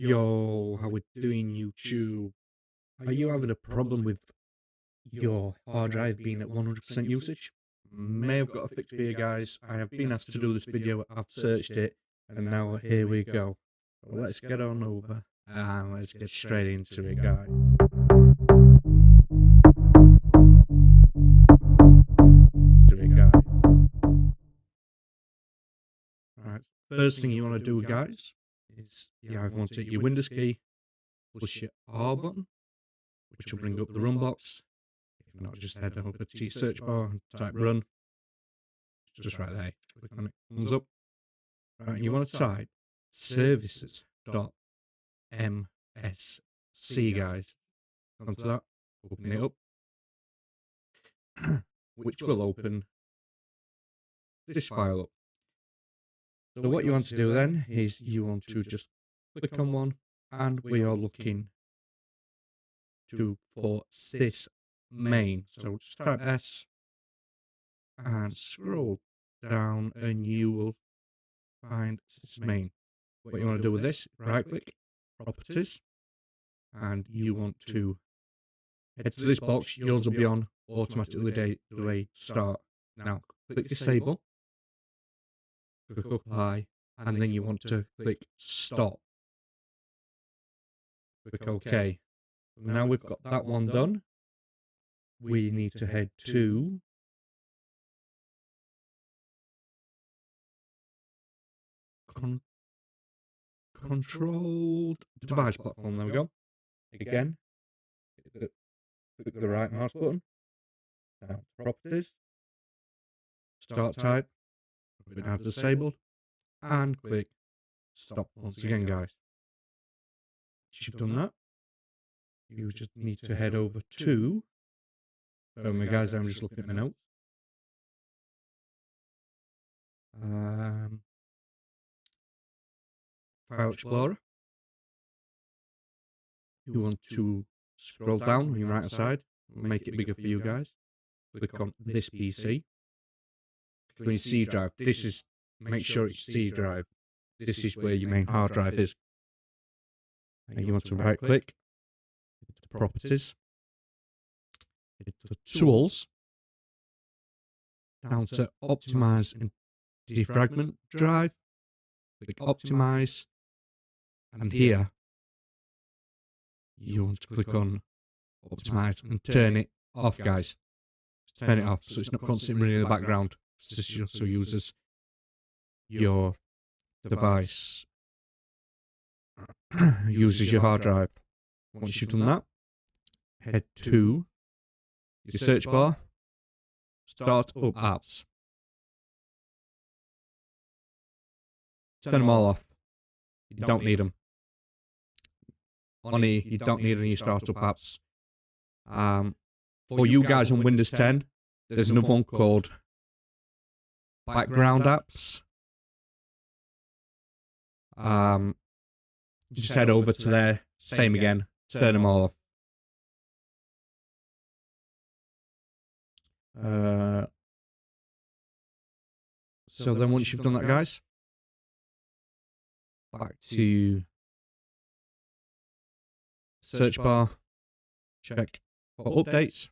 Yo, how we doing, YouTube? Are you having a problem with your hard drive being at 100% usage? May have got a fix for you guys. I have been asked to do this video, I've searched it, and now here we go. So let's get on over and let's get straight into it, guys. Alright, first thing you want to do, guys, is you want to take your Windows key, push your R button, which will bring up the run box. If not, just head over to your search bar and type run. It's just right there. Click on it, comes up. Right, and you want to type services.msc, guys. Come to that, open it up, which will open this file up. So what you want to do then is you want to just click on one, and we are looking for this main. So just type S and scroll down and you will find this main. What you want to do with this, right click, properties, and you want to head to this box. Yours will be on automatically delayed start. Now click disable, click apply, and then you want to click stop. Click OK. Now we've got that one done. We need to head to controlled device platform. There we go. Again, click the right mouse button, down to properties, start type, put it down to disabled, and click stop once again, guys. Once you've done that, you just need to head over to, guys, I'm just looking at my notes. File Explorer. You want to scroll down on your right hand side, make it bigger for you guys. Click on this PC. Click on your C drive. This is, make sure it's C drive. This is where your main hard drive is. And you want to right click, to properties, to tools, down to optimize and defragment drive. Click optimize, and here you want to click on optimize and turn it off, guys. Turn it off so it's not constantly running in the background. This also uses your device, uses your hard drive. Once you've done that, head to your search bar, start up apps. Turn them all off. You don't need them. You don't need any startup apps. For you guys on Windows 10, there's another one called background apps. Just head over to there, same again, turn them all off. So then once you've done that, guys, back to search bar, check for updates.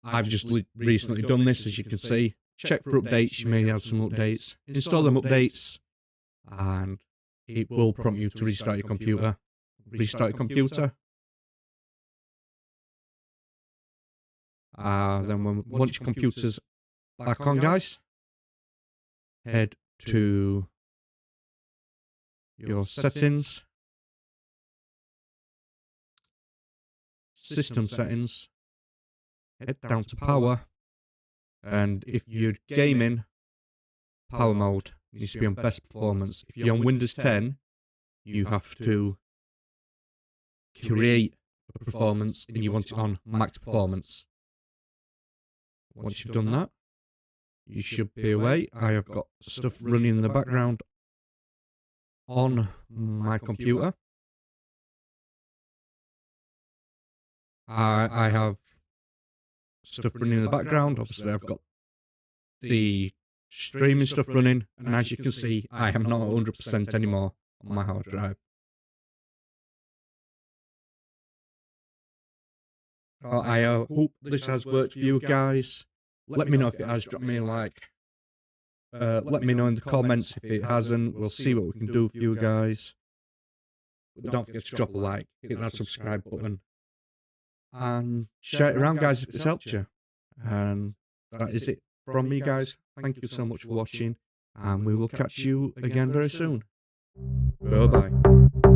I've just recently done this, as you can see. Check for updates, you may have some updates. Install them updates, and it will prompt you to restart your computer. Restart your computer. Then once your computer's back on, guys, head to your settings, system settings, head down to power, and if you're gaming, power mode needs to be on best performance. If you're on Windows 10, you have to create a performance and you want it on max performance. Once you've done that, you should be away. I have got stuff running in the background on my computer. I have stuff running in the background. Obviously, I've got the streaming stuff running, and as you can see, I am not 100% anymore on my hard drive. I hope this has worked for you guys. Let me know if it has. Drop me a like. Let me know in the comments if it hasn't. We'll see what we can do for you guys. But don't forget to drop a like, hit that subscribe button, and share it around, guys, if it's helped you. And that is it from me, guys. Thank you so much for watching, and we will catch you again very soon. Bye-bye.